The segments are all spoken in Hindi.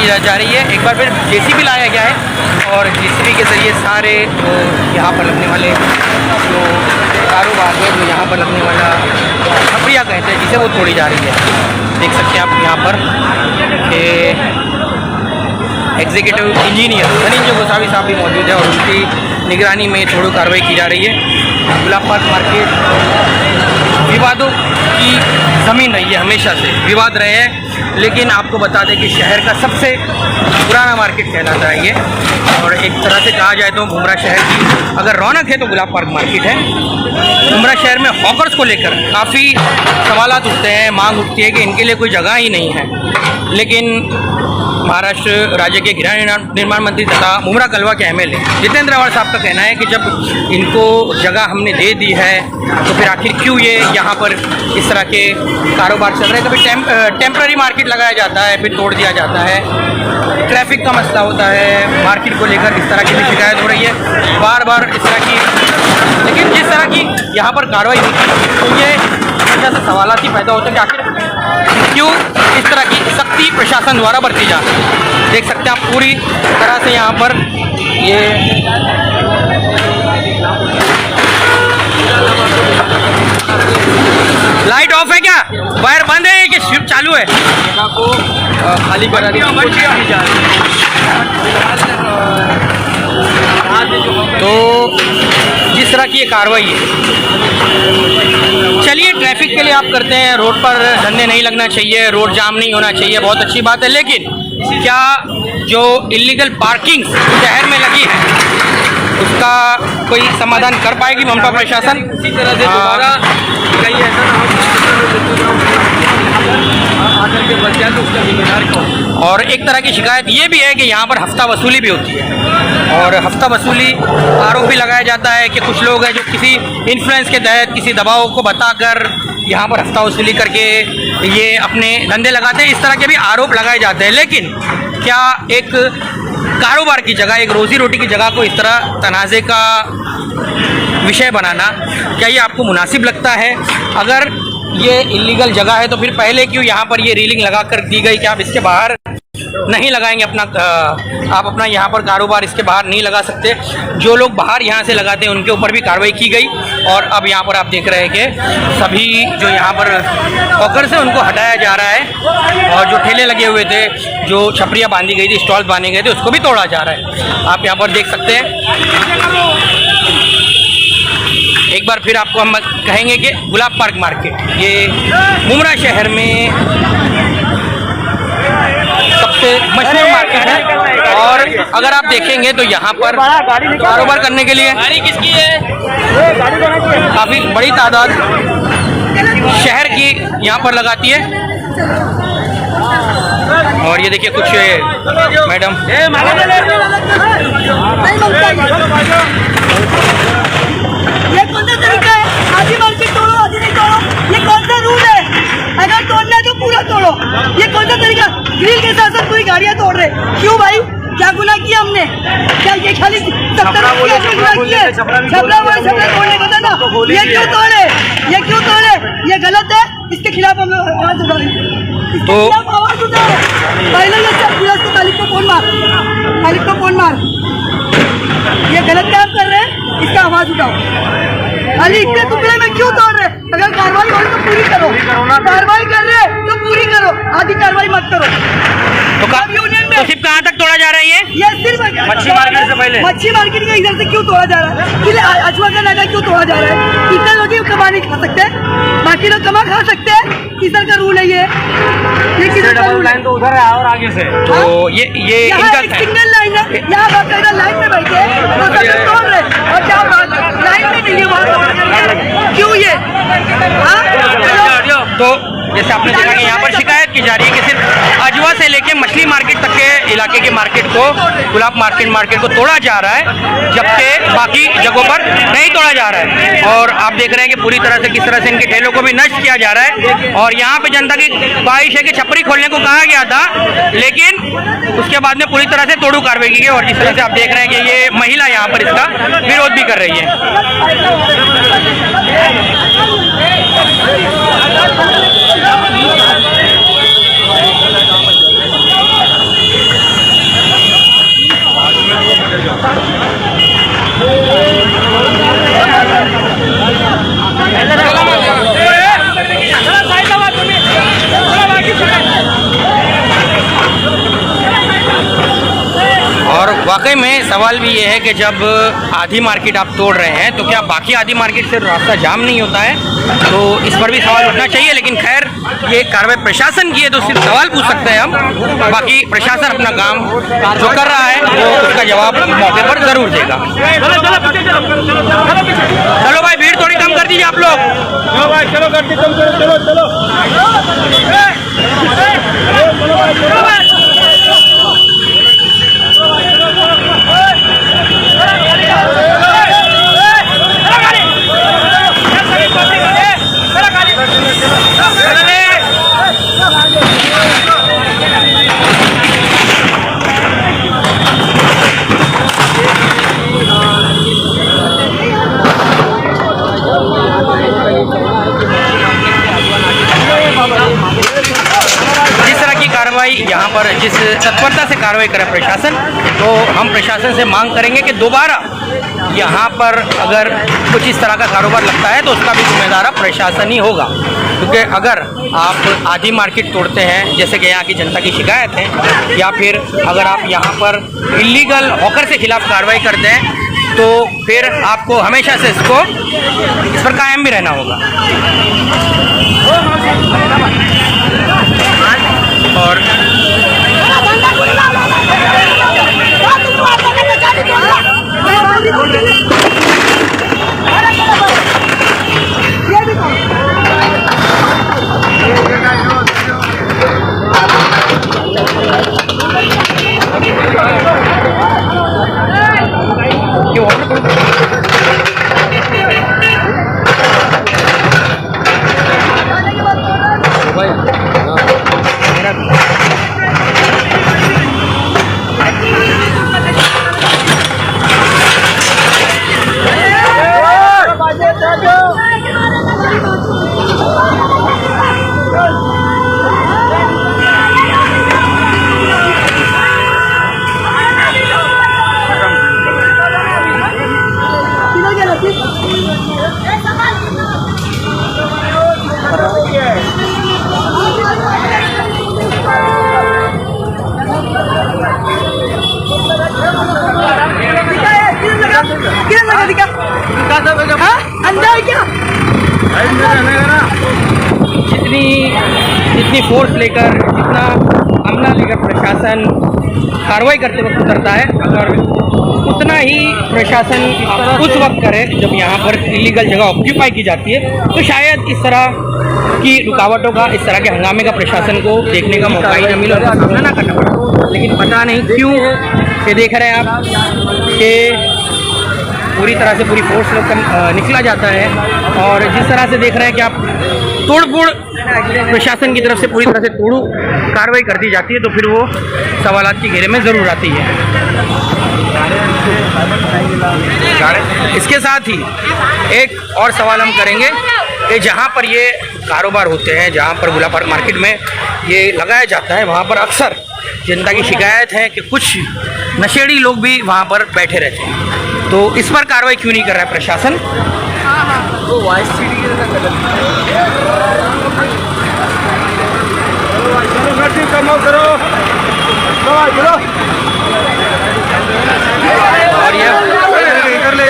की जा रही है। एक बार फिर जेसीबी लाया गया है और जेसीबी के ज़रिए सारे यहाँ पर लगने वाले जो कारोबार है, जो यहाँ पर लगने वाला छपड़ियाँ कहते हैं जिसे, वो तोड़ी जा रही है। देख सकते हैं आप यहाँ पर कि एग्जीक्यूटिव इंजीनियर धनंजय गोसावी साहब भी मौजूद है और उनकी निगरानी में थोड़ी कार्रवाई की जा रही है। गुलाब पार्क मार्केट विवादों की ज़मीन रही है, हमेशा से विवाद रहे हैं, लेकिन आपको बता दें कि शहर का सबसे पुराना मार्केट कहलाता है ये। और एक तरह से कहा जाए तो मुमरा शहर की अगर रौनक है तो गुलाब पार्क मार्केट है। मुमरा शहर में हॉकर्स को लेकर काफ़ी सवालात उठते हैं, मांग उठती है कि इनके लिए कोई जगह ही नहीं है, लेकिन महाराष्ट्र राज्य के गृह निर्माण मंत्री तथा मुमरा कलवा के एमएलए जितेंद्र आवाड़ साहब का कहना है कि जब इनको जगह हमने दे दी है तो फिर आखिर क्यों ये यहाँ पर इस तरह के कारोबार चल रहे हैं। कभी टेम्पररी मार्केट लगाया जाता है, फिर तोड़ दिया जाता है, ट्रैफिक का मसला होता है, मार्केट को लेकर इस तरह की भी शिकायत हो रही है बार बार इस तरह की। लेकिन जिस तरह की यहाँ पर कार्रवाई होती है तो ये हमेशा से सवालात ही पैदा होते हैं कि आखिर क्यों इस तरह की सख्ती प्रशासन द्वारा बरती जा रही है। देख सकते हैं आप पूरी तरह से यहाँ पर ये लाइट ऑफ है क्या, वायर बंद है कि स्विच चालू है, जगह को खाली करा दी जा रही है। तो जिस तरह की ये कार्रवाई है, चलिए ट्रैफिक के लिए आप करते हैं, रोड पर धंधे नहीं लगना चाहिए, रोड जाम नहीं होना चाहिए, बहुत अच्छी बात है, लेकिन क्या जो इलीगल पार्किंग शहर में लगी है उसका कोई समाधान कर पाएगी ममता प्रशासन? इसी तरह से दोबारा कहीं ऐसा ना हो। और एक तरह की शिकायत ये भी है कि यहाँ पर हफ्ता वसूली भी होती है और हफ्ता वसूली आरोप भी लगाया जाता है कि कुछ लोग हैं जो किसी इन्फ्लुएंस के तहत किसी दबाव को बताकर यहाँ पर हफ्ता वसूली करके ये अपने धंधे लगाते हैं। इस तरह के भी आरोप लगाए जाते हैं, लेकिन क्या एक कारोबार की जगह, एक रोजी रोटी की जगह को इस तरह तनाज़े का विषय बनाना, क्या ये आपको मुनासिब लगता है? अगर ये इलीगल जगह है तो फिर पहले क्यों यहाँ पर ये रीलिंग लगा कर दी गई कि आप इसके बाहर नहीं लगाएंगे अपना, आप अपना यहाँ पर कारोबार इसके बाहर नहीं लगा सकते। जो लोग बाहर यहाँ से लगाते हैं उनके ऊपर भी कार्रवाई की गई और अब यहाँ पर आप देख रहे हैं कि सभी जो यहाँ पर हॉकर्स हैं उनको हटाया जा रहा है और जो ठेले लगे हुए थे, जो छपरियाँ बांधी गई थी, स्टॉल्स बांधे गए थे, उसको भी तोड़ा जा रहा है। आप यहाँ पर देख सकते हैं। एक बार फिर आपको हम कहेंगे कि गुलाब पार्क मार्केट ये मुमरा शहर में सबसे मशहूर मार्केट है और अगर आप देखेंगे तो यहाँ पर कारोबार करने के लिए गाड़ी किसकी है, काफ़ी बड़ी तादाद शहर की यहाँ पर लगाती है। और ये देखिए कुछ मैडम ये कौन सा तरीका है, आधी मार्केट तोड़ो आधी नहीं तोड़ो, ये कौन सा रूल है? अगर तोड़ना है तो पूरा तोड़ो, ये कौन सा तरीका? ग्रिल के साथ साथ पूरी गाड़ियाँ तोड़ रहे, क्यों भाई? क्या गुनाह किया हमने? क्या ये खाली छपरा बोले तोड़ने को था ना, ये क्यों तोड़े? ये क्यों तोड़े? ये गलत है, इसके खिलाफ हम आवाज उठा रहे हैं, तो आवाज उठाओ। पहले ये सब पुलिस को तालिब को फोन मार, ये गलत काम कर रहे हैं, इसका आवाज उठाओ। खाली इतने टुकड़े में क्यों तोड़ रहे? अगर कार्रवाई हो तो पूरी करो, कार्रवाई कर रहे तो पूरी करो, आधी कार्रवाई मत करो। तो यूनियन में सिर्फ कहाँ तक तोड़ा जा रहा है ये सिर्फ मच्छी मार्केट से पहले, मच्छी मार्केट के इधर से क्यों तोड़ा जा रहा है? फिर अजवा का नाका क्यों तोड़ा जा रहा है? कितने लोग कमा नहीं खा सकते, बाकी लोग कमा खा सकते हैं, किधर का रूल है ये किधर का रूल? लाइन तो उधर है और आगे से, तो ये इनका सिंगल लाइन है, यहाँ बाकायदा लाइन में बैठे तो तोड़ रहे और क्या लाइन में नहीं है, क्यों ये? तो जैसे आपने देखा कि यहाँ पर शिकायत की जा रही है कि सिर्फ अजवा से लेके मछली मार्केट तक के इलाके के मार्केट को, गुलाब मार्केट को तोड़ा जा रहा है, जबकि बाकी जगहों पर नहीं तोड़ा जा रहा है। और आप देख रहे हैं कि पूरी तरह से किस तरह से इनके ठेलों को भी नष्ट किया जा रहा है। और यहाँ पे जनता की ख्वाहिश है कि छपरी खोलने को कहा गया था, लेकिन उसके बाद में पूरी तरह से तोड़ू कार्रवाई की गई। और जिस तरह से आप देख रहे हैं कि ये महिला यहाँ पर इसका विरोध भी कर रही है। वाकई में सवाल भी ये है कि जब आधी मार्केट आप तोड़ रहे हैं तो क्या बाकी आधी मार्केट से रास्ता जाम नहीं होता है? तो इस पर भी सवाल उठना चाहिए। लेकिन खैर ये कार्रवाई प्रशासन की है तो सिर्फ सवाल पूछ सकते हैं हम, बाकी प्रशासन अपना काम जो कर रहा है वो उसका जवाब मौके पर ज़रूर देगा। चलो भाई, भीड़ थोड़ी कम कर दीजिए आप लोग। चलो भाई, चलो गर्दी कम करो, चलो चलो यहाँ पर जिस तत्परता से कार्रवाई करे प्रशासन, तो हम प्रशासन से मांग करेंगे कि दोबारा यहाँ पर अगर कुछ इस तरह का कारोबार लगता है तो उसका भी जिम्मेदार प्रशासन ही होगा। क्योंकि अगर आप आधी मार्केट तोड़ते हैं जैसे कि यहाँ की जनता की शिकायत है, या फिर अगर आप यहाँ पर इलीगल हॉकर के खिलाफ कार्रवाई करते हैं तो फिर आपको हमेशा से इस पर कायम भी रहना होगा। और जितनी फोर्स लेकर, जितना अमला लेकर प्रशासन कार्रवाई करते वक्त उतरता है, अगर उतना ही प्रशासन उस वक्त करे जब यहाँ पर इलीगल जगह ऑक्यूपाई की जाती है, तो शायद इस तरह की रुकावटों का, इस तरह के हंगामे का प्रशासन को देखने का मौका ही न मिले और सामना ना करना पड़े। लेकिन पता नहीं क्यों ये देख रहे हैं आप कि पूरी तरह से पूरी फोर्स निकला जाता है, और जिस तरह से देख रहे हैं कि आप तोड़-फोड़ प्रशासन की तरफ से पूरी तरह से तोड़ू कार्रवाई कर दी जाती है, तो फिर वो सवालात के घेरे में ज़रूर आती है। इसके साथ ही एक और सवाल हम करेंगे कि जहाँ पर ये कारोबार होते हैं, जहाँ पर गुला पार्क मार्केट में ये लगाया जाता है, वहाँ पर अक्सर जनता की शिकायत है कि कुछ नशेड़ी लोग भी वहाँ पर बैठे रहते हैं। तो इस पर कार्रवाई क्यों नहीं कर रहा है प्रशासन? वो वाइस सिटी के चलो करो, चलो और ये इधर ले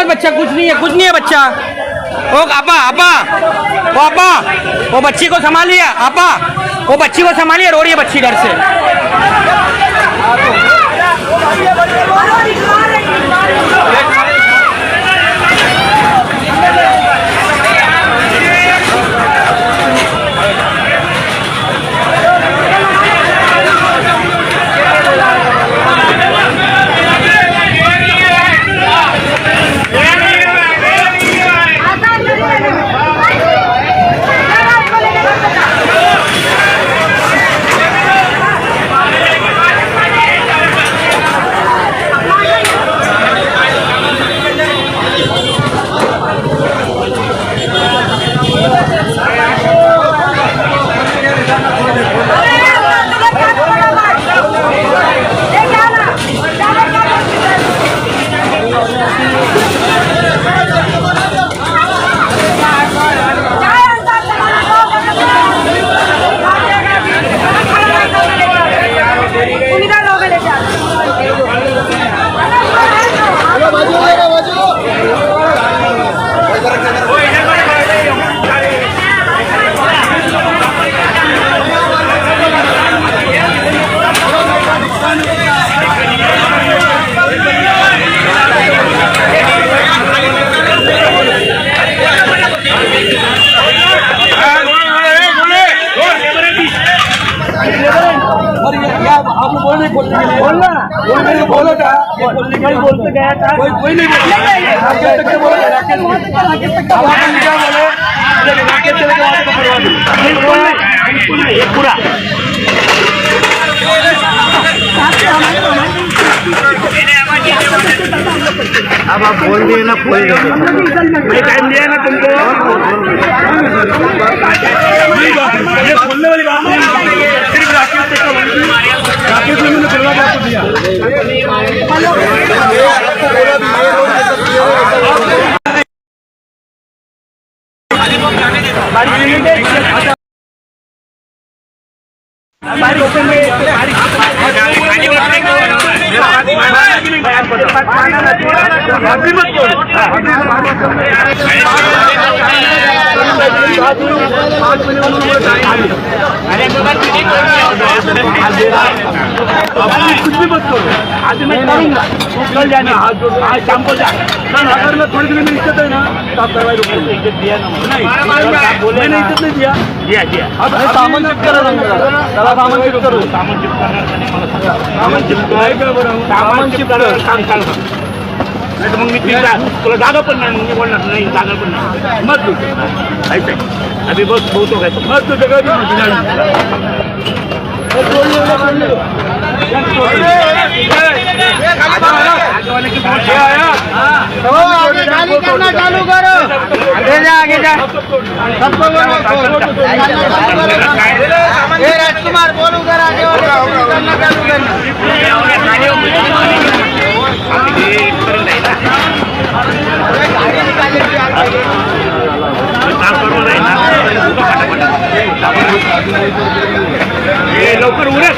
बच्चा कुछ नहीं है बच्चा। ओ आपा आपा, ओ आपा, वो बच्ची को संभालिए आपा, वो बच्ची को संभालिए, रो रही है बच्ची डर से। बोल नहीं बोलने के लिए बोलना बोलो था कोई बोलते गया था कोई नहीं बोला राकेश तक बोला राकेश क्या बोले राकेश चले गए वहाँ बिल्कुल नहीं ये पूरा अब आप बोल दिए ना बोल दो मैं टाइम दिया ना तुमको ये बोलने वाली बात नहीं सिर्फ राकेश ने मैंने बोलना आपको दिया कुछ भी मत करो आज मैं करूंगा कल जाना आज शाम को जा अगर मैं थोड़ी देर में इज्जत है ना तो आप करवाई रोको इज्जत दिया ना नहीं मैंने इज्जत नहीं दिया दिया अब सामान शिफ्ट करो सामान शिफ्ट करो सामान शिफ्ट करो नाही तर मग मी तुला जागा पण नाही मग मी बोलणार नाही जागा पण नाही मत तू ऐक अभी बस बोलतो काय मत तू जगह चालू करो आगे जा सबको राजकुमार बोल उधर आगे करना चालू करना लवकर उरक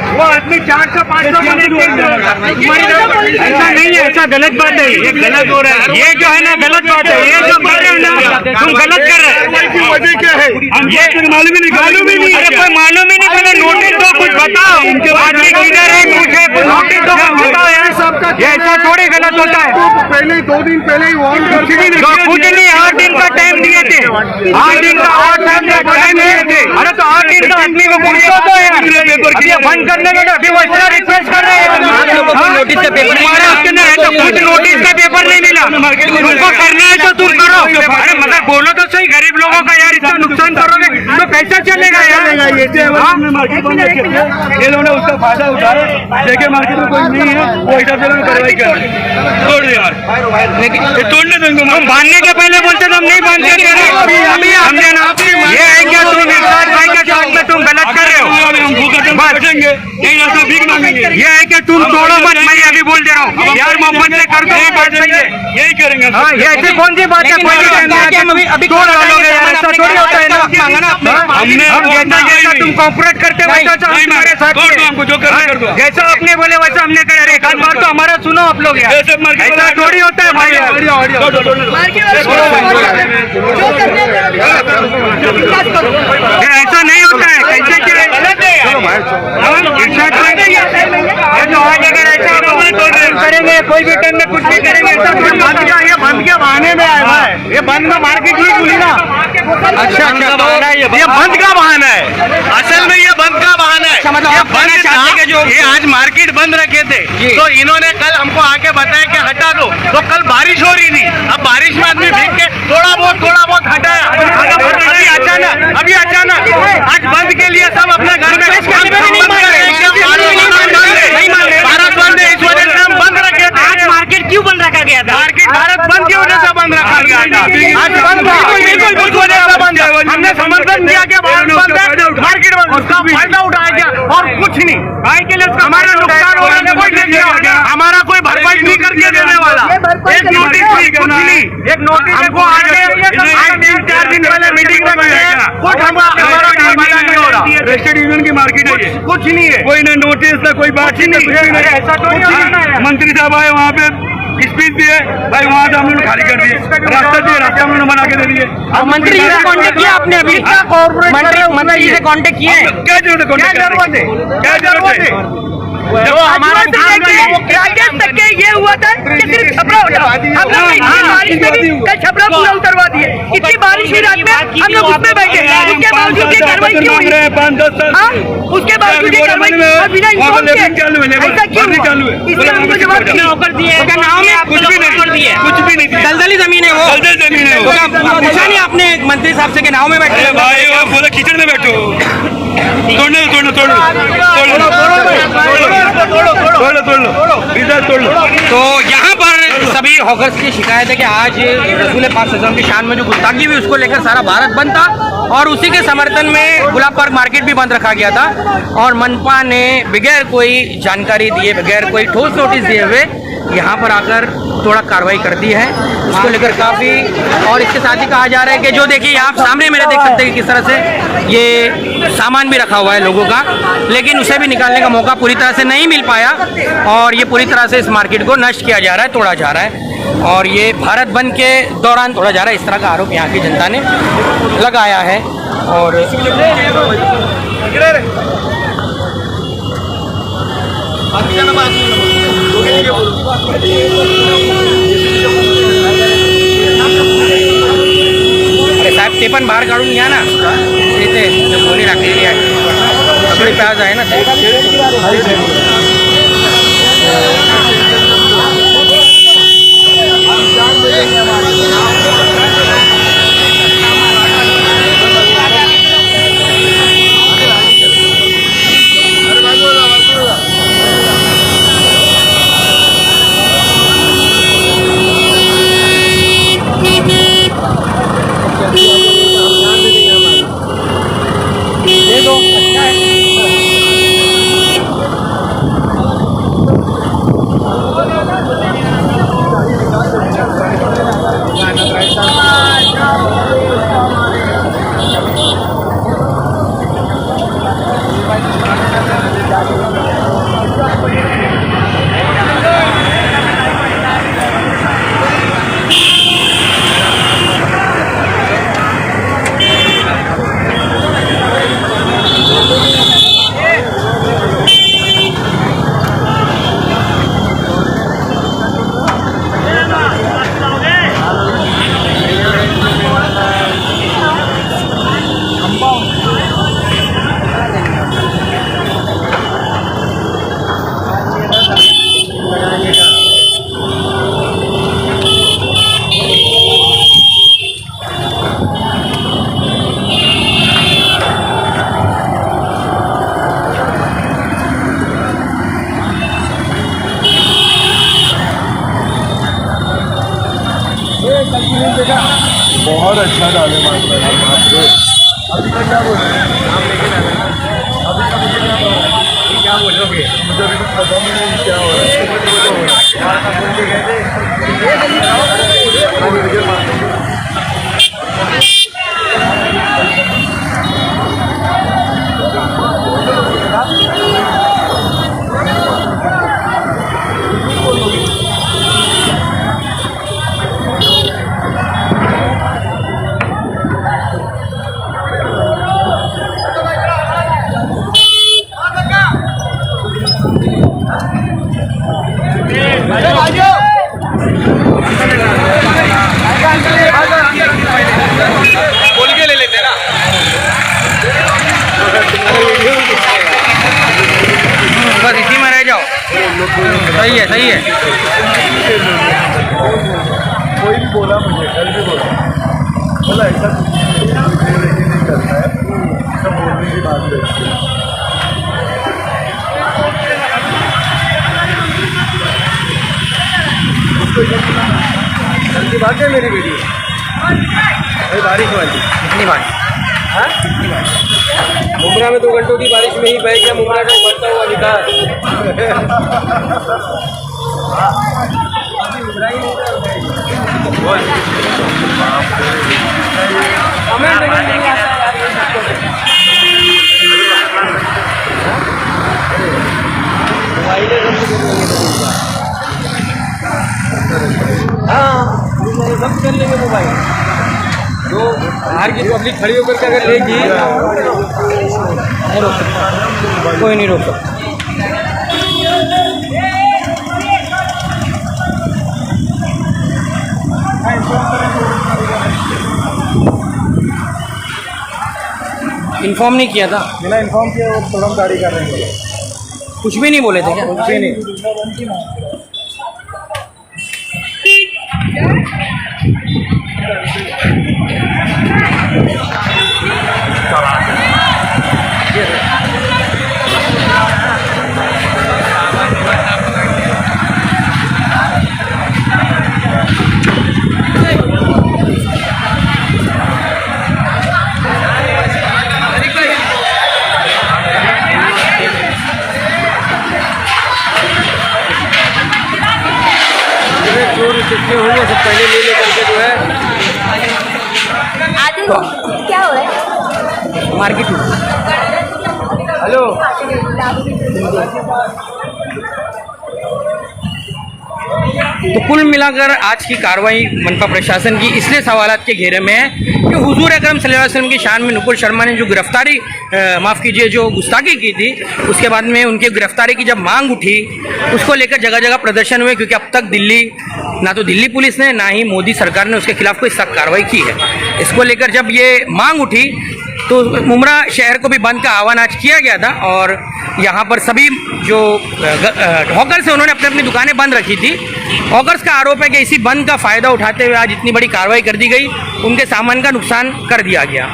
वो आदमी 400-500 ऐसा नहीं है ऐसा गलत बात है ये गलत हो रहा है ये जो है ना गलत बात है ये जो कर रहे हो ना तुम गलत कर रहे हो वजह क्या है ये मालूम ही नहीं अरे कोई मालूम ही नहीं पहले नोटिस दो कुछ बताओ आदमी किधर है मुझे कुछ नोटिस दो कुछ बताओ यार सबका ऐसा थोड़ी गलत होता है पहले 2 दिन पहले ही वार्न करके कुछ नहीं 8 दिन का टाइम दिए थे 8 दिन का और टाइम दिए थे अरे तो 8 दिन का आदमी को पूछो तो यार बंद करने के अभी वो इतना रिक्वेस्ट कर रहे हैं नोटिस का पेपर उसके अंदर है तो कुछ नोटिस का पेपर नहीं मिला तुमको करना है तो तुम करो अरे मगर बोलो तो सही गरीब लोगों का यार इतना नुकसान करोगे तो कैसा चलेगा यार ये लोगों ने उसका फायदा उठाया देखे मार्केट में कोई नहीं है वो हिसाब से कार्रवाई कर तोड़ दे यार तोड़ने देंगे हम बांधने के पहले बोलते तो हम नहीं बांधते अभी हमने ना ये है क्या तुम इरशाद भाई के साथ में तुम गलत कर रहे हो बैठेंगे नहीं ऐसा भीख मांगेंगे ये है कि तुम तोड़ो मत मैं अभी बोल दे रहा हूँ यार मोहम्मद से कर दो ये बात सही है यही करेंगे हाँ ये ऐसी कौन सी बात है कोई अभी तोड़ डालोगे यार ऐसा थोड़ी होता है ना हमने तुम कॉपरेट करते वैसा हमारे साथ हमको जो करना कर दो जैसा आपने बोले वैसा हमने करे एक आध बार तो हमारा सुनो आप लोग यार ऐसा थोड़ी होता है भाई ऐसा नहीं होता है कैसे क्या करेंगे कोई भी टाइम में कुछ भी करेंगे ये बंद के बहाने में आया है ये बंद में मार्केट नहीं खुली ना अच्छा ये बंद का बहाना है असल में ये बंद का बहाना है ये बंद चाहते जो ये आज मार्केट बंद रखे थे तो इन्होंने कल हमको आके बताया कि हटा दो तो कल बारिश हो रही थी अब बारिश में आदमी भीग के थोड़ा बहुत हटाया अभी अचानक आज बंद के लिए सब अपने घर में भारत बंद है इस वजह से हम बंद रखे थे आज मार्केट क्यों बंद रखा गया था मार्केट भारत बंद की वजह से बंद रखा गया था आज बंद बिल्कुल कुछ वजह से बंद हमने समर्थन किया कि भारत बंद है मार्केट बंद उसका फायदा उठाया गया और कुछ नहीं भाई के लिए हमारा नुकसान हो रहा है कोई नहीं हमारा कोई भरपाई नहीं करके देने वाला एक नोटिस कुछ नहीं एक नोटिस हमको आगे 3-4 दिन पहले मीटिंग में कुछ हमारा नहीं हो रहा रेस्टेड यूनियन की मार्केट है कुछ नहीं है कोई ना नोटिस था कोई बात ही नहीं ऐसा तो मंत्री साहब आए वहाँ पे स्पीच दिए भाई, वहाँ से हम लोग खाली कर दिए, रास्ता दिए, रास्ता हम लोग बना के दे दिए। मंत्री जी से कांटेक्ट किया आपने अभी? मंत्री जी से कांटेक्ट किए? क्या जरूरत है? क्या जरूरत है? जो हमारा राजेश तक के ये हुआ था कि सिर्फ छपरा हो जाए, हम लोग इतनी बारिश में भी कल छपरा पूरा उतरवा दिए, इतनी बारिश की रात में हम लोग उसमें बैठे, उसके बावजूद ये कार्रवाई क्यों हुई? हाँ, उसके बावजूद ये कार्रवाई और बिना इंफॉर्म के ऐसा क्यों हुआ? इसलिए हमको जवाब दिया। गाँव में कुछ भी नहीं दिया, दलदली जमीन है वो, पूछा नहीं आपने मंत्री साहब से कि नाव में बैठे? भाई वो बोले कीचड़ में बैठो, तोड़ लो। तो यहाँ पर सभी हॉकर्स की शिकायत है कि आज रसूल पाक सल्लल्लाहु की शान में जो गुस्ताखी हुई उसको लेकर सारा भारत बंद था और उसी के समर्थन में गुलाब पार्क मार्केट भी बंद रखा गया था और मनपा ने बगैर कोई जानकारी दिए, बगैर कोई ठोस नोटिस दिए हुए यहाँ पर आकर थोड़ा कार्रवाई कर दी है। इसको लेकर काफ़ी, और इसके साथ ही कहा जा रहा है कि जो देखिए आप सामने मेरे देख सकते हैं कि किस तरह से ये सामान भी रखा हुआ है लोगों का, लेकिन उसे भी निकालने का मौका पूरी तरह से नहीं मिल पाया और ये पूरी तरह से इस मार्केट को नष्ट किया जा रहा है, तोड़ा जा रहा है और ये भारत बंद के दौरान तोड़ा जा रहा है, इस तरह का आरोप यहाँ की जनता ने लगाया है। और अरे साहेब ते पण बाहेर काढून घ्या ना, इथे कोणी राखलेली आहे, सगळी प्याज आहे ना ते। दे दो, अच्छा है। बहुत अच्छा डाले मास्टर, अभी तक क्या बोल रहे हैं? क्या बोलोगे? मुझे अभी कुछ पता नहीं क्या हो रहा है। बोल के ले लेते ना, बस इसी में रह जाओ। सही है, सही है। कोई भी बोला मुझे, कल भी बोला ऐसा नहीं करता है, सब बोलने की बात रहती है। कल की बात है मेरी वीडियो, भाई बारिश वाली कितनी बार मुमरा में 2 घंटों की बारिश में ही बह गया मुमरा का बढ़ता हुआ निकाल। मोबाइल पब्लिक खड़ी होकर के अगर लेगी नहीं रोक सकता, कोई नहीं रोक सकता। इन्फॉर्म नहीं किया था, बिना इन्फॉर्म किए वो तुरंत गाड़ी कर रहे हैं। कुछ भी नहीं बोले थे क्या? कुछ भी नहीं। चोर जितने होंगे सब पहले ले करके जो है क्या हो रहा है? मार्केट में। हेलो, तो कुल मिलाकर आज की कार्रवाई मनपा प्रशासन की इसलिए सवालात के घेरे में है कि हुजूर अकरम सल्लल्लाहु अलैहि वसल्लम की शान में नुपुर शर्मा ने जो गिरफ्तारी माफ़ कीजिए जो गुस्ताखी की थी, उसके बाद में उनकी गिरफ्तारी की जब मांग उठी उसको लेकर जगह जगह प्रदर्शन हुए, क्योंकि अब तक ना तो दिल्ली पुलिस ने ना ही मोदी सरकार ने उसके खिलाफ कोई सख्त कार्रवाई की है। इसको लेकर जब ये मांग उठी तो मुमरा शहर को भी बंद का आह्वान आज किया गया था और यहाँ पर सभी जो हॉकर्स हैं उन्होंने अपनी अपनी दुकानें बंद रखी थी। हॉकर्स का आरोप है कि इसी बंद का फ़ायदा उठाते हुए आज इतनी बड़ी कार्रवाई कर दी गई, उनके सामान का नुकसान कर दिया गया।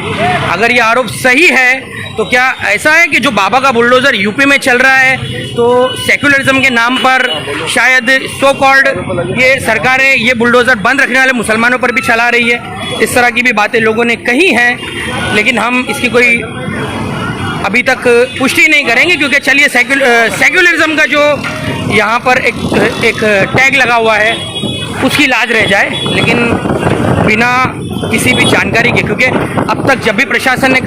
अगर ये आरोप सही है तो क्या ऐसा है कि जो बाबा का बुलडोज़र यूपी में चल रहा है तो सेक्युलरिज्म के नाम पर शायद सो कॉल्ड ये सरकारें ये बुलडोज़र बंद रखने वाले मुसलमानों पर भी चला रही है? इस तरह की भी बातें लोगों ने कही हैं, लेकिन हम इसकी कोई अभी तक पुष्टि नहीं करेंगे, क्योंकि चलिए सेक्युलरिज्म का जो यहाँ पर एक टैग लगा हुआ है उसकी लाज रह जाए, लेकिन बिना किसी भी जानकारी के, क्योंकि अब तक जब भी प्रशासन ने